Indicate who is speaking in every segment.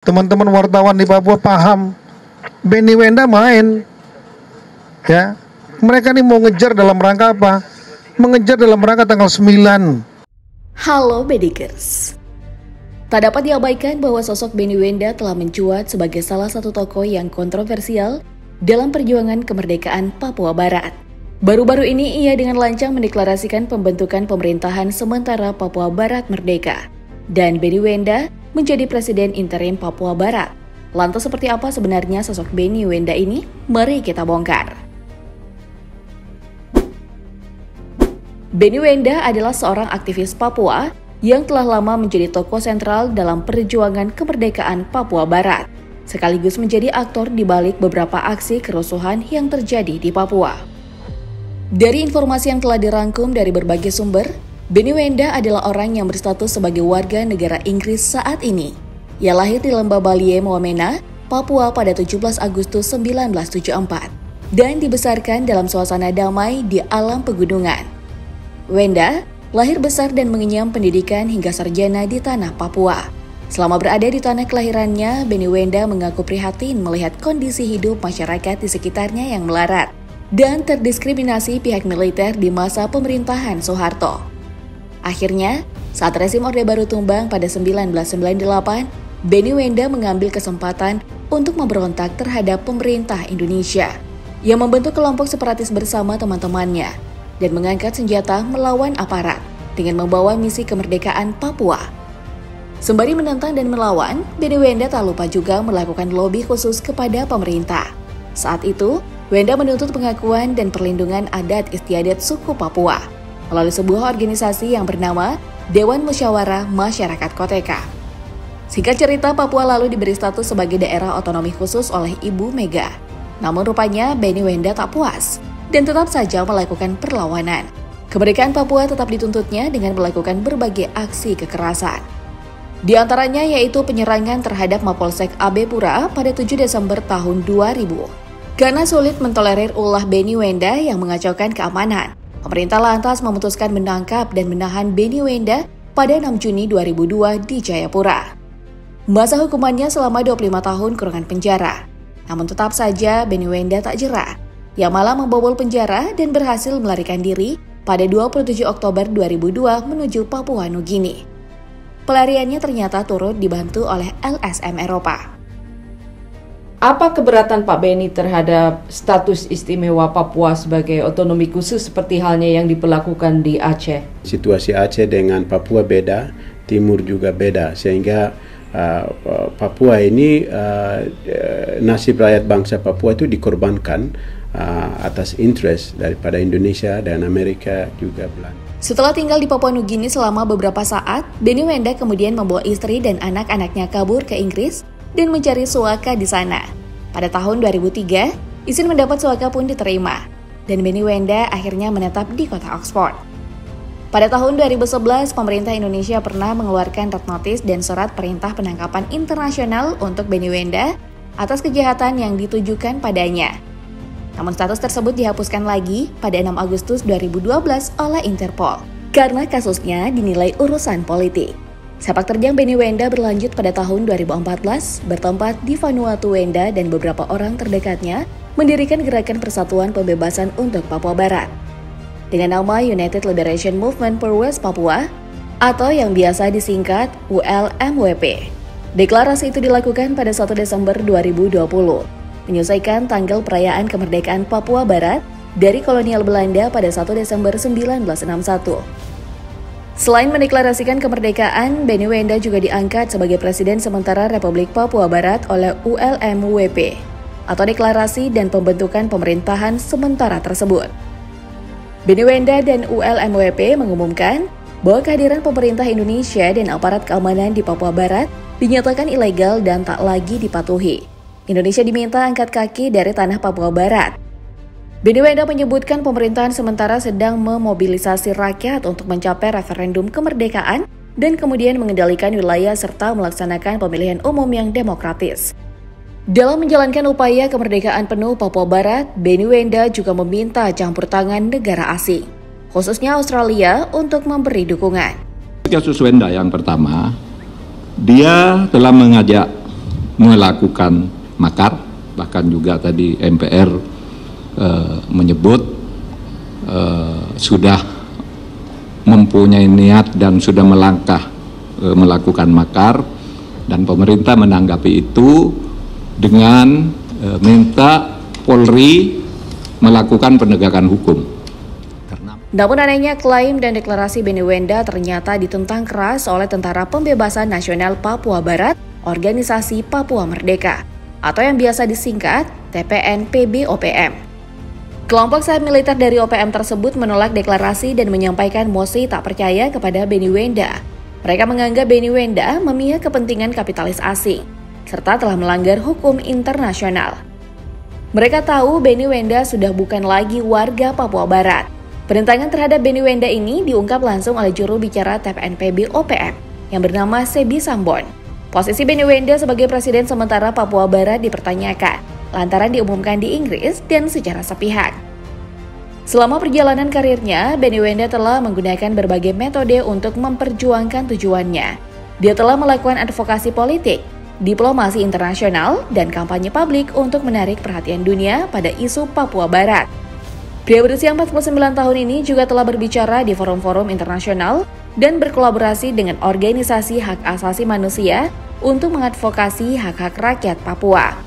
Speaker 1: teman-teman wartawan di Papua paham Benny Wenda main, ya. Mereka nih mau ngejar dalam rangka apa? Mengejar dalam rangka tanggal 9.
Speaker 2: Halo Bedikers. Tak dapat diabaikan bahwa sosok Benny Wenda telah mencuat sebagai salah satu tokoh yang kontroversial dalam perjuangan kemerdekaan Papua Barat. Baru-baru ini ia dengan lancang mendeklarasikan pembentukan pemerintahan sementara Papua Barat merdeka. Dan Benny Wenda menjadi presiden interim Papua Barat. Lantas seperti apa sebenarnya sosok Benny Wenda ini? Mari kita bongkar. Benny Wenda adalah seorang aktivis Papua yang telah lama menjadi tokoh sentral dalam perjuangan kemerdekaan Papua Barat, sekaligus menjadi aktor di balik beberapa aksi kerusuhan yang terjadi di Papua. Dari informasi yang telah dirangkum dari berbagai sumber, Benny Wenda adalah orang yang berstatus sebagai warga negara Inggris saat ini. Ia lahir di Lembah Balie, Wamena, Papua pada 17 Agustus 1974 dan dibesarkan dalam suasana damai di alam pegunungan. Wenda lahir besar dan mengenyam pendidikan hingga sarjana di tanah Papua. Selama berada di tanah kelahirannya, Benny Wenda mengaku prihatin melihat kondisi hidup masyarakat di sekitarnya yang melarat dan terdiskriminasi pihak militer di masa pemerintahan Soeharto. Akhirnya, saat rezim Orde Baru tumbang pada 1998, Benny Wenda mengambil kesempatan untuk memberontak terhadap pemerintah Indonesia yang membentuk kelompok separatis bersama teman-temannya dan mengangkat senjata melawan aparat dengan membawa misi kemerdekaan Papua. Sembari menentang dan melawan, Benny Wenda tak lupa juga melakukan lobi khusus kepada pemerintah. Saat itu, Wenda menuntut pengakuan dan perlindungan adat istiadat suku Papua melalui sebuah organisasi yang bernama Dewan Musyawarah Masyarakat Koteka. Singkat cerita, Papua lalu diberi status sebagai daerah otonomi khusus oleh Ibu Mega. Namun rupanya Benny Wenda tak puas dan tetap saja melakukan perlawanan. Kemerdekaan Papua tetap dituntutnya dengan melakukan berbagai aksi kekerasan. Di antaranya yaitu penyerangan terhadap Mapolsek AB Pura pada 7 Desember tahun 2000. Karena sulit mentolerir ulah Benny Wenda yang mengacaukan keamanan, pemerintah lantas memutuskan menangkap dan menahan Benny Wenda pada 6 Juni 2002 di Jayapura. Masa hukumannya selama 25 tahun kurungan penjara. Namun tetap saja Benny Wenda tak jera. Ia malah membobol penjara dan berhasil melarikan diri pada 27 Oktober 2002 menuju Papua Nugini. Pelariannya ternyata turut dibantu oleh LSM Eropa.
Speaker 3: Apa keberatan Pak Benny terhadap status istimewa Papua sebagai otonomi khusus seperti halnya yang diperlakukan di Aceh?
Speaker 4: Situasi Aceh dengan Papua beda, Timur juga beda, sehingga Papua ini nasib rakyat bangsa Papua itu dikorbankan atas interest daripada Indonesia dan Amerika juga Belanda.
Speaker 2: Setelah tinggal di Papua Nugini selama beberapa saat, Benny Wenda kemudian membawa istri dan anak-anaknya kabur ke Inggris dan mencari suaka di sana. Pada tahun 2003, izin mendapat suaka pun diterima, dan Benny Wenda akhirnya menetap di kota Oxford. Pada tahun 2011, pemerintah Indonesia pernah mengeluarkan red notice dan surat perintah penangkapan internasional untuk Benny Wenda atas kejahatan yang ditujukan padanya. Namun status tersebut dihapuskan lagi pada 6 Agustus 2012 oleh Interpol karena kasusnya dinilai urusan politik. Sepak terjang Benny Wenda berlanjut pada tahun 2014, bertempat di Vanuatu. Wenda dan beberapa orang terdekatnya mendirikan Gerakan Persatuan Pembebasan untuk Papua Barat dengan nama United Liberation Movement for West Papua atau yang biasa disingkat ULMWP. Deklarasi itu dilakukan pada 1 Desember 2020, menyelesaikan tanggal perayaan kemerdekaan Papua Barat dari kolonial Belanda pada 1 Desember 1961. Selain mendeklarasikan kemerdekaan, Benny Wenda juga diangkat sebagai Presiden sementara Republik Papua Barat oleh ULMWP atau Deklarasi dan Pembentukan Pemerintahan Sementara tersebut. Benny Wenda dan ULMWP mengumumkan bahwa kehadiran pemerintah Indonesia dan aparat keamanan di Papua Barat dinyatakan ilegal dan tak lagi dipatuhi. Indonesia diminta angkat kaki dari tanah Papua Barat. Benny Wenda menyebutkan pemerintahan sementara sedang memobilisasi rakyat untuk mencapai referendum kemerdekaan dan kemudian mengendalikan wilayah serta melaksanakan pemilihan umum yang demokratis. Dalam menjalankan upaya kemerdekaan penuh Papua Barat, Benny Wenda juga meminta campur tangan negara asing, khususnya Australia, untuk memberi dukungan.
Speaker 5: Kasus Wenda yang pertama, dia telah mengajak melakukan makar, bahkan juga tadi MPR menyebut sudah mempunyai niat dan sudah melangkah melakukan makar, dan pemerintah menanggapi itu dengan minta Polri melakukan penegakan hukum.
Speaker 2: Namun anehnya klaim dan deklarasi Benny Wenda ternyata ditentang keras oleh Tentara Pembebasan Nasional Papua Barat, Organisasi Papua Merdeka, atau yang biasa disingkat TPN-PB-OPM. Kelompok sayap militer dari OPM tersebut menolak deklarasi dan menyampaikan mosi tak percaya kepada Benny Wenda. Mereka menganggap Benny Wenda memihak kepentingan kapitalis asing, serta telah melanggar hukum internasional. Mereka tahu Benny Wenda sudah bukan lagi warga Papua Barat. Penentangan terhadap Benny Wenda ini diungkap langsung oleh juru bicara TPN-PB-OPM yang bernama Sebi Sambon. Posisi Benny Wenda sebagai Presiden sementara Papua Barat dipertanyakan lantaran diumumkan di Inggris dan secara sepihak. Selama perjalanan karirnya, Benny Wenda telah menggunakan berbagai metode untuk memperjuangkan tujuannya. Dia telah melakukan advokasi politik, diplomasi internasional, dan kampanye publik untuk menarik perhatian dunia pada isu Papua Barat. Pria berusia 49 tahun ini juga telah berbicara di forum-forum internasional dan berkolaborasi dengan organisasi hak asasi manusia untuk mengadvokasi hak-hak rakyat Papua.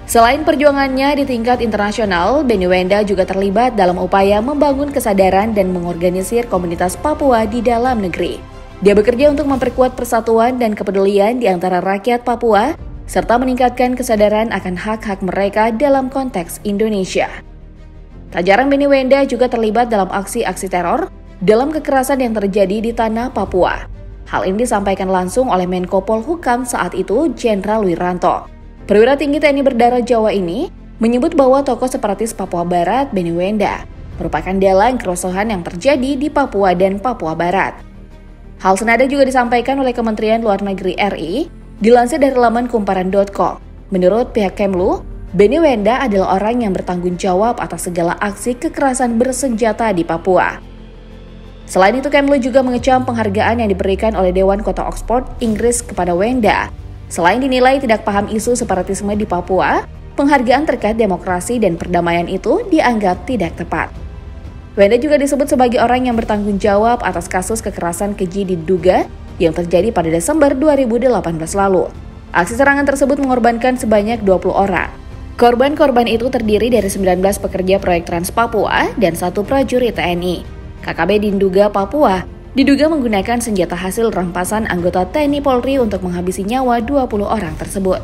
Speaker 2: Selain perjuangannya di tingkat internasional, Benny Wenda juga terlibat dalam upaya membangun kesadaran dan mengorganisir komunitas Papua di dalam negeri. Dia bekerja untuk memperkuat persatuan dan kepedulian di antara rakyat Papua, serta meningkatkan kesadaran akan hak-hak mereka dalam konteks Indonesia. Tak jarang Benny Wenda juga terlibat dalam aksi-aksi teror dalam kekerasan yang terjadi di tanah Papua. Hal ini disampaikan langsung oleh Menko Polhukam saat itu, Jenderal Wiranto. Perwira tinggi TNI berdarah Jawa ini menyebut bahwa tokoh separatis Papua Barat, Benny Wenda, merupakan dalang kerusuhan yang terjadi di Papua dan Papua Barat. Hal senada juga disampaikan oleh Kementerian Luar Negeri RI, dilansir dari laman kumparan.com. Menurut pihak Kemlu, Benny Wenda adalah orang yang bertanggung jawab atas segala aksi kekerasan bersenjata di Papua. Selain itu, Kemlu juga mengecam penghargaan yang diberikan oleh Dewan Kota Oxford, Inggris kepada Wenda. Selain dinilai tidak paham isu separatisme di Papua, penghargaan terkait demokrasi dan perdamaian itu dianggap tidak tepat. Wenda juga disebut sebagai orang yang bertanggung jawab atas kasus kekerasan keji diduga yang terjadi pada Desember 2018 lalu. Aksi serangan tersebut mengorbankan sebanyak 20 orang. Korban-korban itu terdiri dari 19 pekerja proyek Trans Papua dan 1 prajurit TNI. KKB Dinduga Papua diduga menggunakan senjata hasil rampasan anggota TNI Polri untuk menghabisi nyawa 20 orang tersebut.